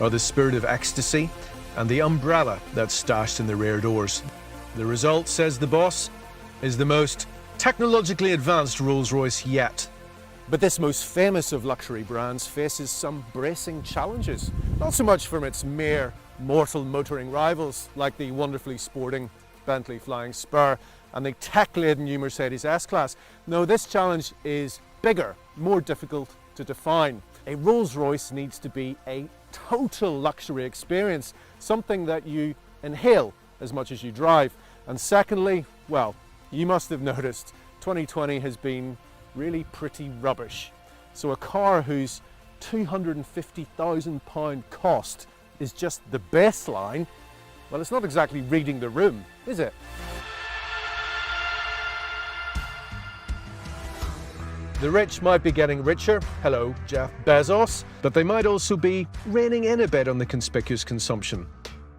are the spirit of ecstasy and the umbrella that's stashed in the rear doors. The result, says the boss, is the most technologically advanced Rolls-Royce yet. But this most famous of luxury brands faces some bracing challenges, not so much from its mere mortal motoring rivals like the wonderfully sporting Bentley Flying Spur and the tech-laden new Mercedes S-Class. No, this challenge is bigger, more difficult to define. A Rolls-Royce needs to be a total luxury experience, something that you inhale as much as you drive. And secondly, well, you must have noticed 2020 has been really pretty rubbish. So a car whose £250,000 cost is just the baseline, well, it's not exactly reading the room, is it? The rich might be getting richer, hello Jeff Bezos, but they might also be reining in a bit on the conspicuous consumption,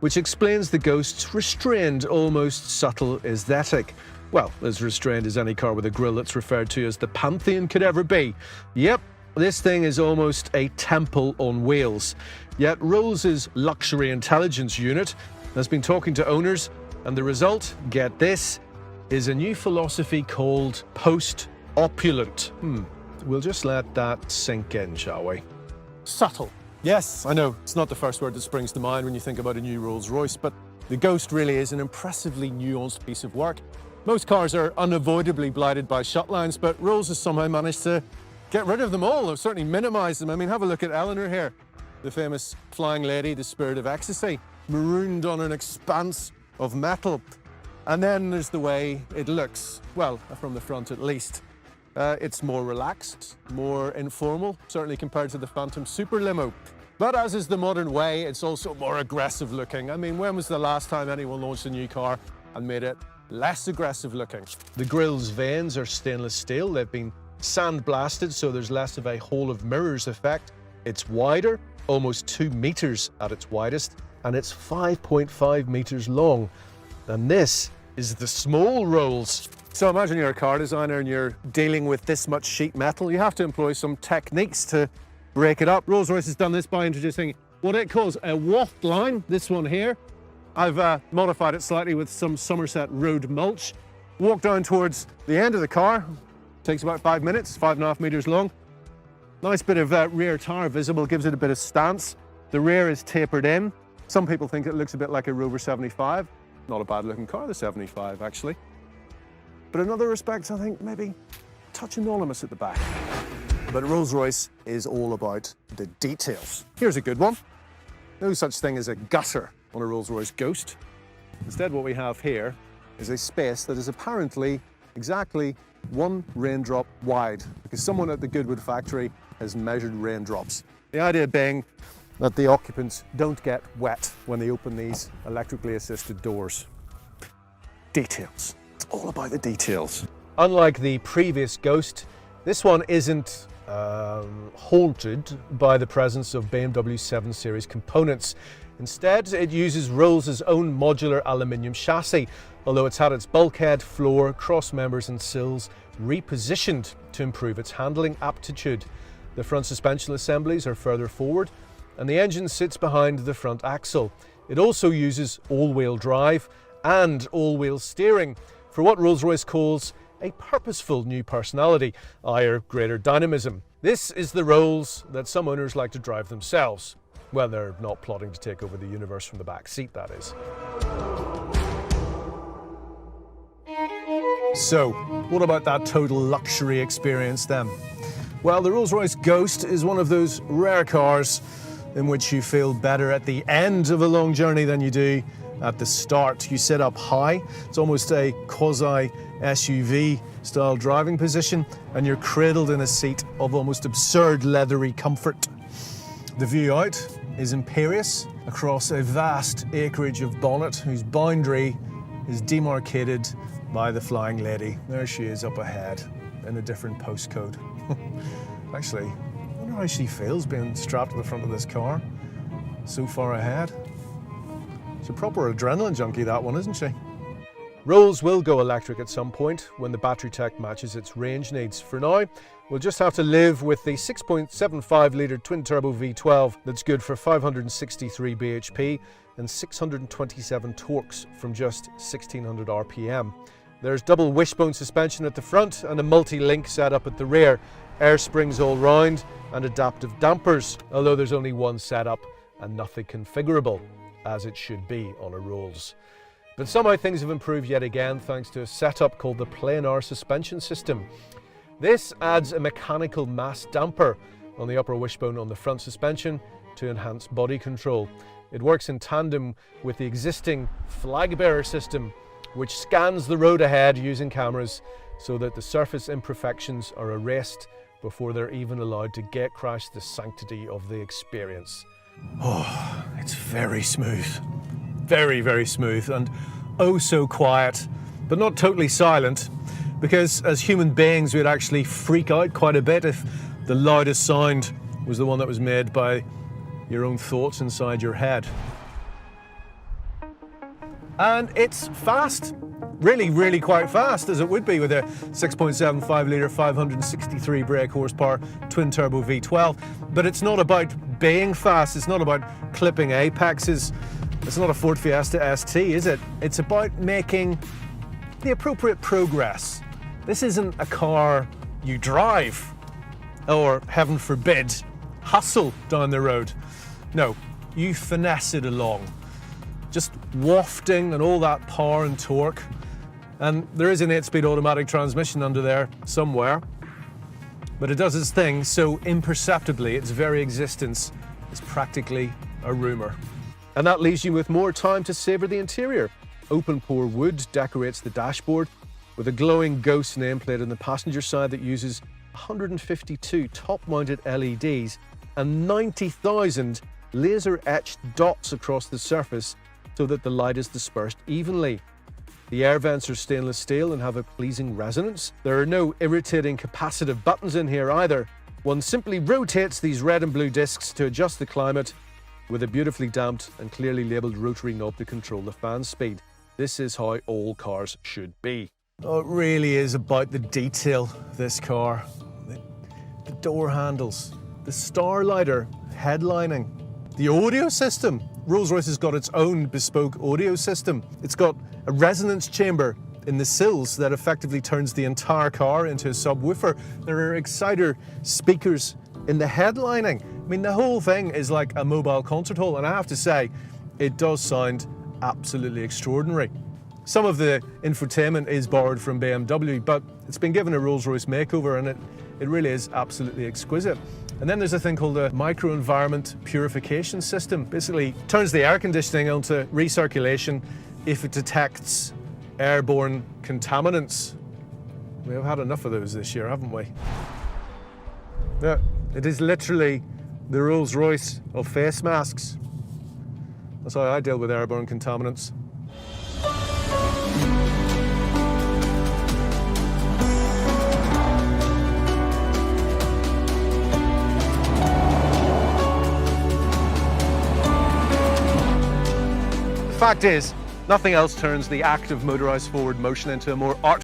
which explains the Ghost's restrained, almost subtle aesthetic. Well, as restrained as any car with a grille that's referred to as the Pantheon could ever be. Yep, this thing is almost a temple on wheels. Yet Rolls' luxury intelligence unit has been talking to owners, and the result, get this, is a new philosophy called post-opulent. We'll just let that sink in, shall we? Subtle. Yes, I know, it's not the first word that springs to mind when you think about a new Rolls-Royce, but the Ghost really is an impressively nuanced piece of work. Most cars are unavoidably blighted by shut lines, but Rolls has somehow managed to get rid of them all, or certainly minimise them. I mean, have a look at Eleanor here, the famous flying lady, the spirit of ecstasy, marooned on an expanse of metal. And then there's the way it looks, well, from the front at least. It's more relaxed, more informal, certainly compared to the Phantom Super Limo. But as is the modern way, it's also more aggressive looking. I mean, when was the last time anyone launched a new car and made it less aggressive looking? The grille's vanes are stainless steel. They've been sandblasted, so there's less of a hole of mirrors effect. It's wider, almost 2 meters at its widest, and it's 5.5 meters long. And this is the small Rolls. So imagine you're a car designer and you're dealing with this much sheet metal. You have to employ some techniques to break it up. Rolls-Royce has done this by introducing what it calls a waft line, this one here. I've modified it slightly with some Somerset road mulch. Walk down towards the end of the car. Takes about 5 minutes, 5.5 meters long. Nice bit of rear tyre visible, gives it a bit of stance. The rear is tapered in. Some people think it looks a bit like a Rover 75. Not a bad looking car, the 75 actually. But in other respects, I think maybe a touch anonymous at the back. But Rolls-Royce is all about the details. Here's a good one. No such thing as a gutter on a Rolls-Royce Ghost. Instead, what we have here is a space that is apparently exactly 1 raindrop wide, because someone at the Goodwood factory has measured raindrops. The idea being that the occupants don't get wet when they open these electrically assisted doors. Details. It's all about the details. Unlike the previous Ghost, this one isn't haunted by the presence of BMW 7 Series components. Instead, it uses Rolls' own modular aluminium chassis, although it's had its bulkhead, floor, cross members and sills repositioned to improve its handling aptitude. The front suspension assemblies are further forward, and the engine sits behind the front axle. It also uses all-wheel drive and all-wheel steering for what Rolls-Royce calls a purposeful new personality, i.e. greater dynamism. This is the Rolls that some owners like to drive themselves. Well, they're not plotting to take over the universe from the back seat, that is. So, what about that total luxury experience then? Well, the Rolls-Royce Ghost is one of those rare cars in which you feel better at the end of a long journey than you do at the start. You sit up high. It's almost a quasi-SUV style driving position, and you're cradled in a seat of almost absurd leathery comfort. The view out is imperious across a vast acreage of bonnet whose boundary is demarcated by the flying lady. There she is up ahead in a different postcode. Actually, I wonder how she feels being strapped to the front of this car so far ahead. She's a proper adrenaline junkie, that one, isn't she? Rolls will go electric at some point when the battery tech matches its range needs. For now, we'll just have to live with the 6.75 litre twin-turbo V12 that's good for 563 bhp and 627 torques from just 1600 RPM. There's double wishbone suspension at the front and a multi-link setup at the rear, air springs all round and adaptive dampers, although there's only one setup and nothing configurable, as it should be on a Rolls. But somehow things have improved yet again thanks to a setup called the planar suspension system. This adds a mechanical mass damper on the upper wishbone on the front suspension to enhance body control. It works in tandem with the existing flag bearer system, which scans the road ahead using cameras so that the surface imperfections are erased before they're even allowed to gatecrash the sanctity of the experience. Oh, it's very smooth. Very, very smooth and oh so quiet, but not totally silent, because as human beings we'd actually freak out quite a bit if the loudest sound was the one that was made by your own thoughts inside your head. And it's fast, really quite fast, as it would be with a 6.75 litre 563 brake horsepower twin turbo V12. But it's not about being fast, it's not about clipping apexes. It's not a Ford Fiesta ST, is it? It's about making the appropriate progress. This isn't a car you drive or, heaven forbid, hustle down the road. No, you finesse it along, just wafting and all that power and torque. And there is an 8-speed automatic transmission under there somewhere, but it does its thing so imperceptibly its very existence is practically a rumour. And that leaves you with more time to savour the interior. Open-pore wood decorates the dashboard with a glowing Ghost nameplate on the passenger side that uses 152 top-mounted LEDs and 90,000 laser-etched dots across the surface so that the light is dispersed evenly. The air vents are stainless steel and have a pleasing resonance. There are no irritating capacitive buttons in here either. One simply rotates these red and blue discs to adjust the climate, with a beautifully damped and clearly labelled rotary knob to control the fan speed. This is how all cars should be. Oh, it really is about the detail, this car. The door handles, the starlighter headlining, the audio system. Rolls-Royce has got its own bespoke audio system. It's got a resonance chamber in the sills that effectively turns the entire car into a subwoofer. There are exciter speakers in the headlining. I mean, the whole thing is like a mobile concert hall, and I have to say, it does sound absolutely extraordinary. Some of the infotainment is borrowed from BMW, but it's been given a Rolls-Royce makeover, and it really is absolutely exquisite. And then there's a thing called a microenvironment purification system. Basically, turns the air conditioning onto recirculation if it detects airborne contaminants. We have had enough of those this year, haven't we? Yeah, it is literally the Rolls-Royce of face masks. That's how I deal with airborne contaminants. The fact is, nothing else turns the act of motorised forward motion into a more